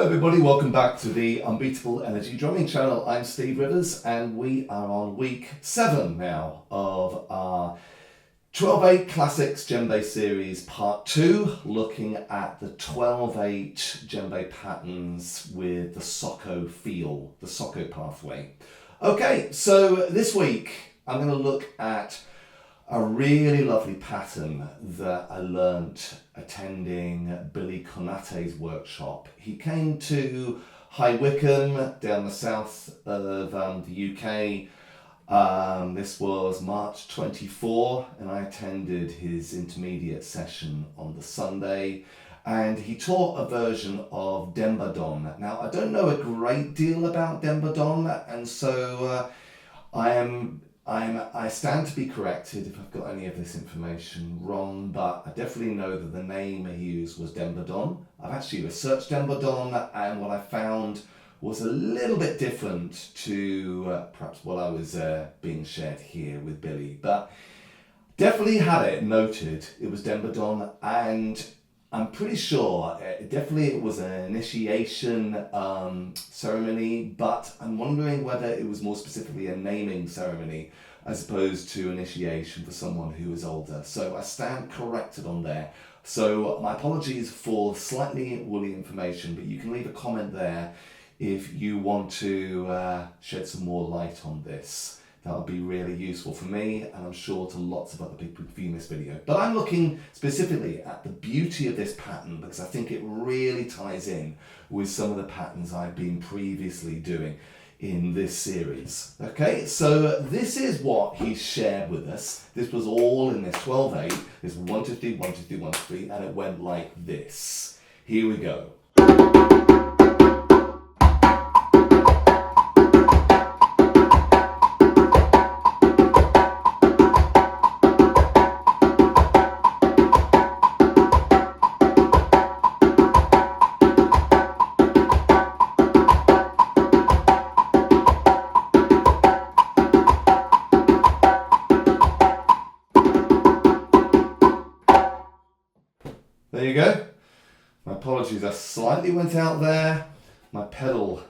Hello everybody, welcome back to the Unbeatable Energy Drumming channel. I'm Steve Rivers and we are on week 7 now of our 12/8 Classics Djembe series part 2, looking at the 12/8 Djembe patterns with the Soko feel, the Soko pathway. Okay, so this week I'm going to look at a really lovely pattern that I learnt attending Billy Konaté's workshop. He came to High Wycombe down the south of the UK. This was March 24 and I attended his intermediate session on the Sunday, and he taught a version of Dembadon. Now I don't know a great deal about Dembadon, and so I stand to be corrected if I've got any of this information wrong, but I definitely know that the name he used was Dembadon. I've actually researched Dembadon, and what I found was a little bit different to perhaps what I was being shared here with Billy, but definitely had it noted it was Dembadon, and I'm pretty sure it was an initiation ceremony, but I'm wondering whether it was more specifically a naming ceremony as opposed to initiation for someone who is older. So I stand corrected on there. So my apologies for slightly woolly information, but you can leave a comment there if you want to shed some more light on this. That would be really useful for me, and I'm sure to lots of other people viewing this video. But I'm looking specifically at the beauty of this pattern because I think it really ties in with some of the patterns I've been previously doing in this series. Okay, so this is what he shared with us. This was all in this 12/8. This 1, 2, 3, 1, 2, 3, 1, 2, 3, and it went like this. Here we go. There you go. My apologies, I slightly went out there. My pedal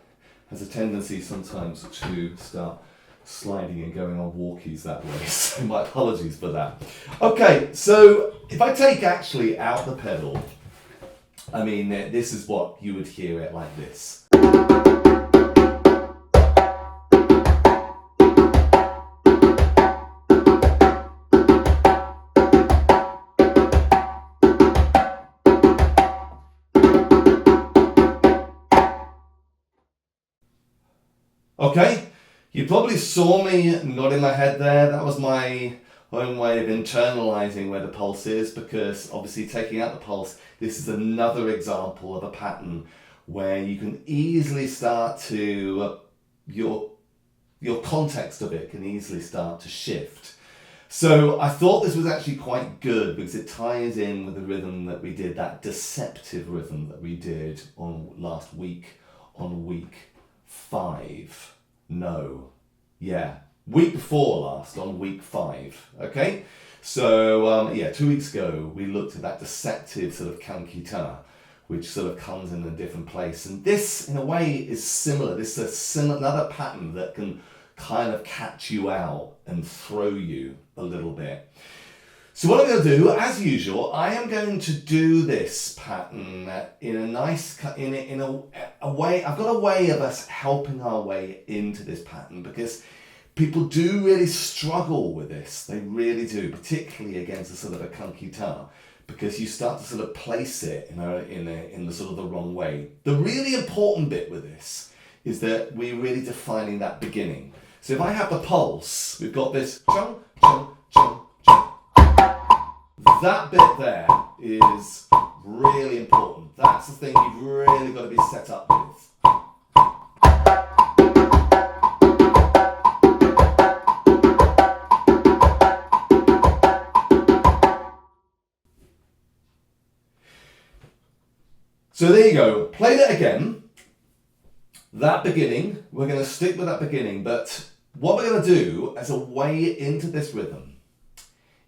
has a tendency sometimes to start sliding and going on walkies that way, so my apologies for that. Okay, so if I take actually out the pedal, I mean, this is what you would hear it like this. Okay, you probably saw me nodding my head there. That was my own way of internalizing where the pulse is, because obviously taking out the pulse, this is another example of a pattern where you can easily start to, your context of it can easily start to shift. So I thought this was actually quite good because it ties in with the rhythm that we did, that deceptive rhythm that we did on last week, on week 5. Week before last, on week 5. Okay, so 2 weeks ago we looked at that deceptive sort of kankita, which sort of comes in a different place, and this in a way is similar. This is another pattern that can kind of catch you out and throw you a little bit. So what I'm going to do, as usual, I am going to do this pattern in a nice, in a way. I've got a way of us helping our way into this pattern because people do really struggle with this. They really do, particularly against a sort of a kankita, because you start to sort of place it in the sort of the wrong way. The really important bit with this is that we're really defining that beginning. So if I have the pulse, we've got this chung, chung, chung. That bit there is really important. That's the thing you've really got to be set up with. So there you go. Play that again. That beginning, we're going to stick with that beginning, but what we're going to do as a way into this rhythm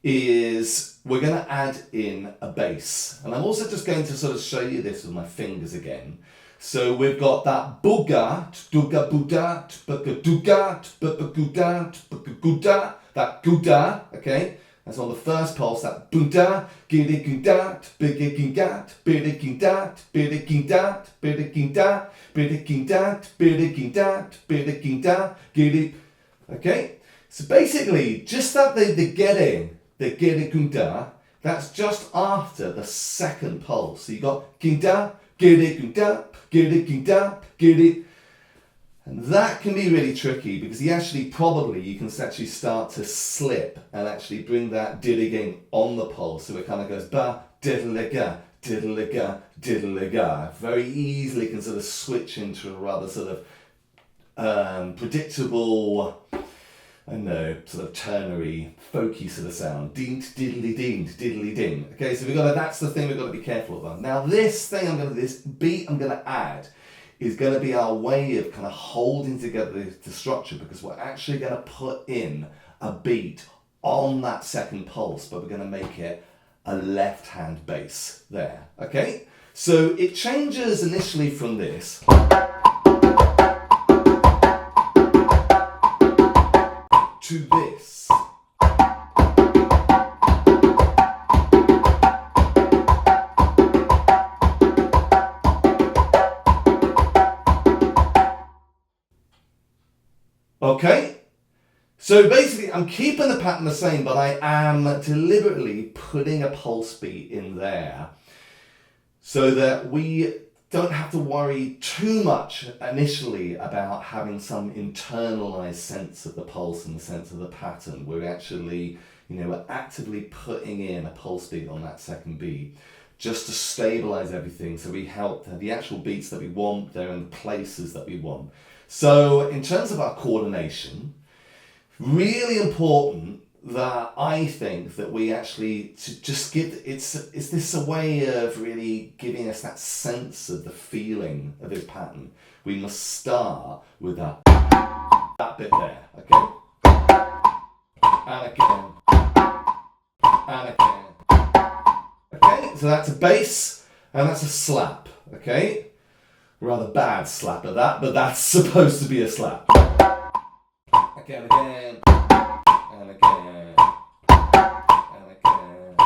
is we're going to add in a bass. And I'm also just going to sort of show you this with my fingers again. So we've got that booga, duga buda, tbuga duga, tbuga guda, tbuga guda, that guda, okay? That's on the first pulse, that buda, giddy guda, tbiga guda, tbida guda, tbida guda, tbida guda, tbida guda, tbida guda, tbida guda, giddy. Okay? So basically, just that the getting, the giddy guda, that's just after the second pulse. So you got guda, giddy guda, giddy guda, giddy. And that can be really tricky because you can actually start to slip and actually bring that diddling on the pulse. So it kind of goes ba, diddle-a-ga, diddle-a-ga, diddle-a-ga. Very easily can sort of switch into a rather sort of predictable, I don't know, sort of ternary, folky sort of sound. Deent, diddly deent, diddly ding. Okay, so that's the thing we've got to be careful of. Now this beat I'm gonna add is going to be our way of kind of holding together the structure, because we're actually going to put in a beat on that second pulse, but we're going to make it a left hand bass there. Okay, so it changes initially from this to this. Okay, so basically I'm keeping the pattern the same, but I am deliberately putting a pulse beat in there so that we don't have to worry too much initially about having some internalized sense of the pulse and the sense of the pattern. We're actually, we're actively putting in a pulse beat on that second beat just to stabilize everything, so we help the actual beats that we want, they're in the places that we want. So in terms of our coordination, really important that I think that we actually to just is this a way of really giving us that sense of the feeling of this pattern. We must start with that bit there, okay? And again, and again. Okay, so that's a bass and that's a slap, okay? Rather bad slap at that, but that's supposed to be a slap. Again, again, and again, and again.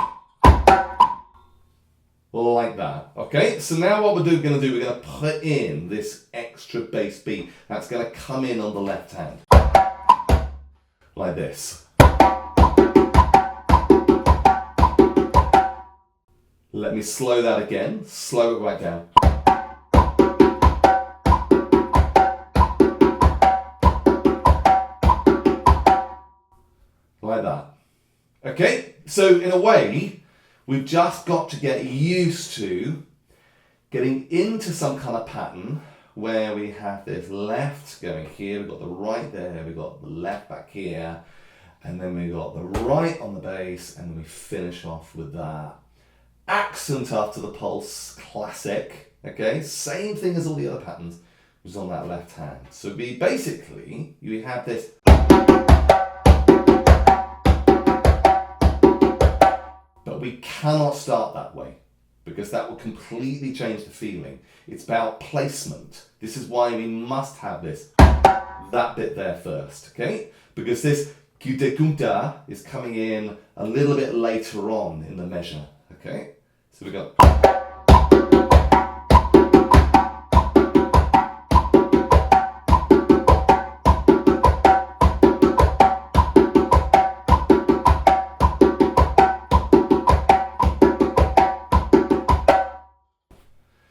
Like that. Okay, so now what we're going to do, we're going to put in this extra bass beat that's going to come in on the left hand. Like this. Let me slow that again. Slow it right down. Like that. Okay, so in a way, we've just got to get used to getting into some kind of pattern where we have this left going here, we've got the right there, we've got the left back here, and then we've got the right on the bass, and we finish off with that accent after the pulse, classic. Okay, same thing as all the other patterns, was on that left hand. So we have this. But we cannot start that way because that will completely change the feeling. It's about placement. This is why we must have that bit there first, okay? Because this guda is coming in a little bit later on in the measure, okay? So we go.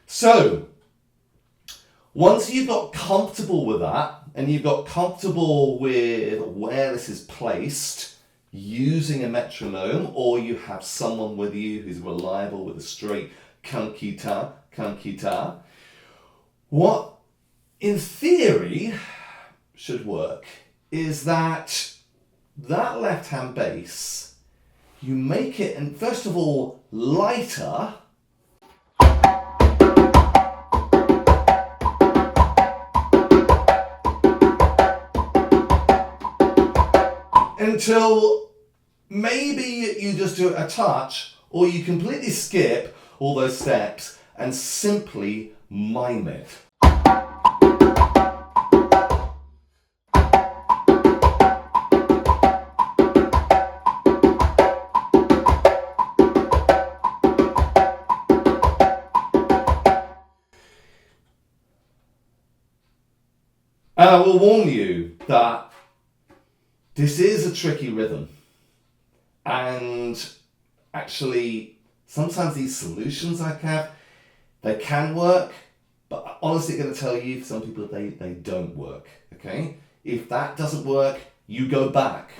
So, once you've got comfortable with that, and you've got comfortable with where this is placed, using a metronome, or you have someone with you who's reliable with a straight kankita, what in theory should work is that left-hand bass, you make it, and first of all, lighter, until maybe you just do a touch, or you completely skip all those steps and simply mime it. And I will warn you that this is a tricky rhythm. And actually, sometimes these solutions I have, they can work, but I'm honestly going to tell you, for some people, they don't work, okay? If that doesn't work, you go back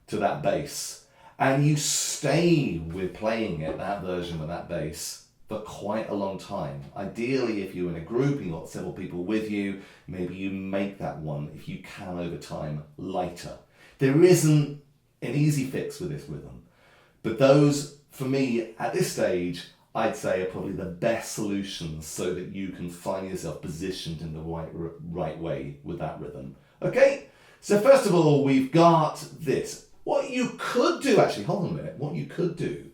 to that bass and you stay with playing it, that version of that bass, for quite a long time. Ideally, if you're in a group and you've got several people with you, maybe you make that one, if you can over time, lighter. There isn't an easy fix with this rhythm, but those, for me, at this stage, I'd say are probably the best solutions so that you can find yourself positioned in the right way with that rhythm. Okay, so first of all, we've got this. What you could do, actually, hold on a minute, what you could do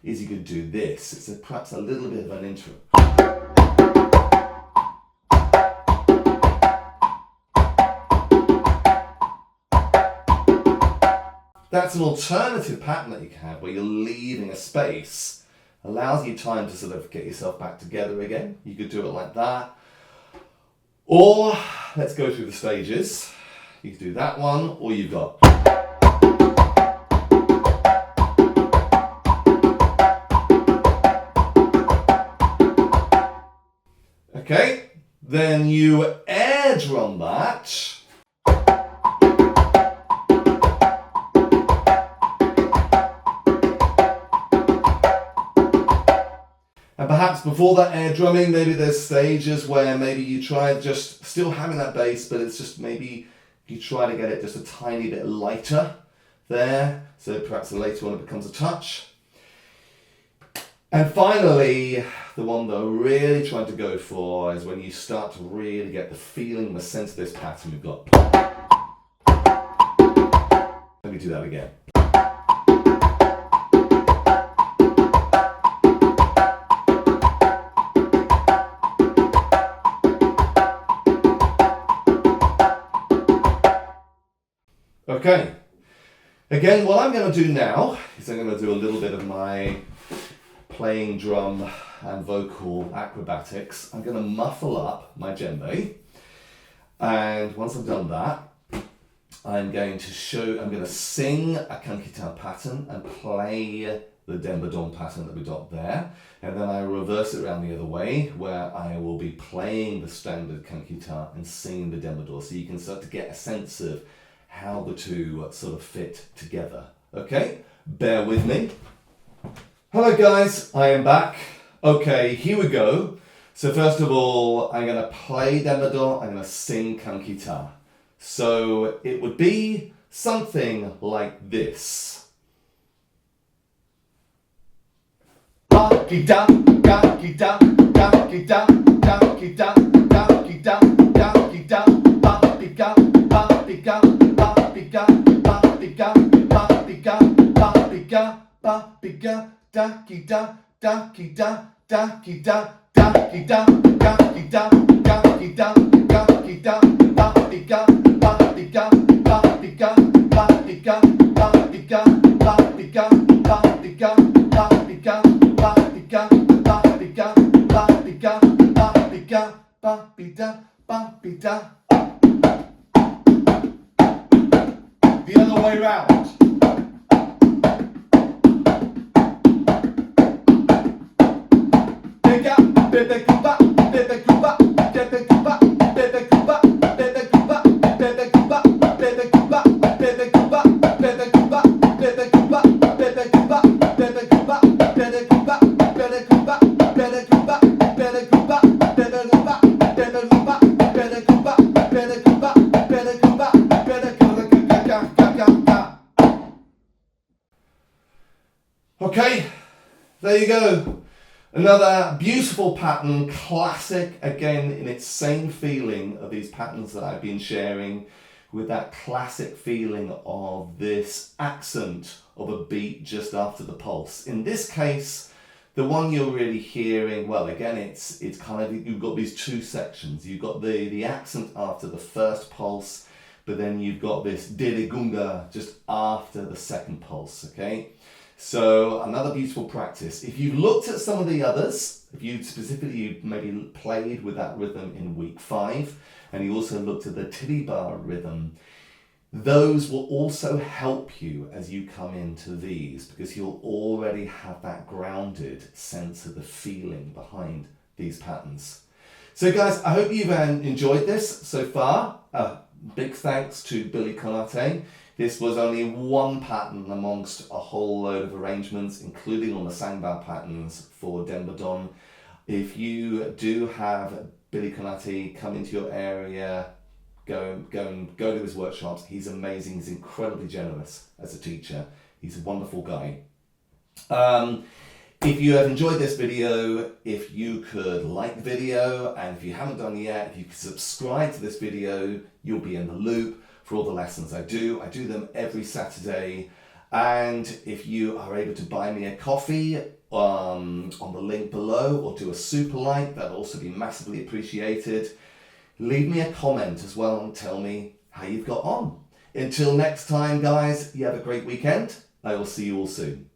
is you could do this. It's perhaps a little bit of an intro. That's an alternative pattern that you can have where you're leaving a space. Allows you time to sort of get yourself back together again. You could do it like that. Or, let's go through the stages. You could do that one, or you've got... Okay, then you air drum that. And perhaps before that air drumming, maybe there's stages where maybe you try just still having that bass, but it's just maybe you try to get it just a tiny bit lighter there. So perhaps the later one it becomes a touch. And finally, the one that I'm really trying to go for is when you start to really get the feeling, the sense of this pattern we've got. Let me do that again. Okay, again, what I'm going to do now is I'm going to do a little bit of my playing drum and vocal acrobatics. I'm going to muffle up my djembe, and once I've done that, I'm going to sing a kankita pattern and play the Dembadon pattern that we got there, and then I reverse it around the other way where I will be playing the standard kankita and singing the Dembadon, so you can start to get a sense of how the two sort of fit together. Okay, bear with me. Hello guys, I am back. Okay, here we go. So first of all, I'm going to play Dembadon, I'm going to sing kankita. So it would be something like this. Kankita, kankita, kankita, kankita, kankita, kankita, kankita, kankita, papiga, papiga, papiga, papiga, papiga, dakida, dakida, dakida, dakida, dakida, dakida, dakida, papiga, papiga, papiga, papiga, papiga, papiga, papiga, papiga, papiga, papiga, papiga, papiga, papida, papida. The other way round. Okay, there you go. Another beautiful pattern, classic, again in its same feeling of these patterns that I've been sharing, with that classic feeling of this accent of a beat just after the pulse. In this case, The one you're really hearing, well, again, it's kind of, you've got these two sections. You've got the accent after the first pulse, but then you've got this diligunga just after the second pulse, okay? So another beautiful practice. If you've looked at some of the others, if you specifically maybe played with that rhythm in week 5, and you also looked at the tiriba rhythm, those will also help you as you come into these, because you'll already have that grounded sense of the feeling behind these patterns. So guys, I hope you've enjoyed this so far. Big thanks to Billy Konaté. This was only one pattern amongst a whole load of arrangements, including on the Sangbao patterns for Dembadon. If you do have Billy Konaté come into your area, go to his workshops. He's amazing. He's incredibly generous as a teacher. He's a wonderful guy. If you have enjoyed this video, if you could like the video, and if you haven't done yet, if you could subscribe to this video, you'll be in the loop for all the lessons I do. I do them every Saturday. And if you are able to buy me a coffee on the link below, or do a super like, that'll also be massively appreciated. Leave me a comment as well and tell me how you've got on. Until next time, guys, you have a great weekend. I will see you all soon.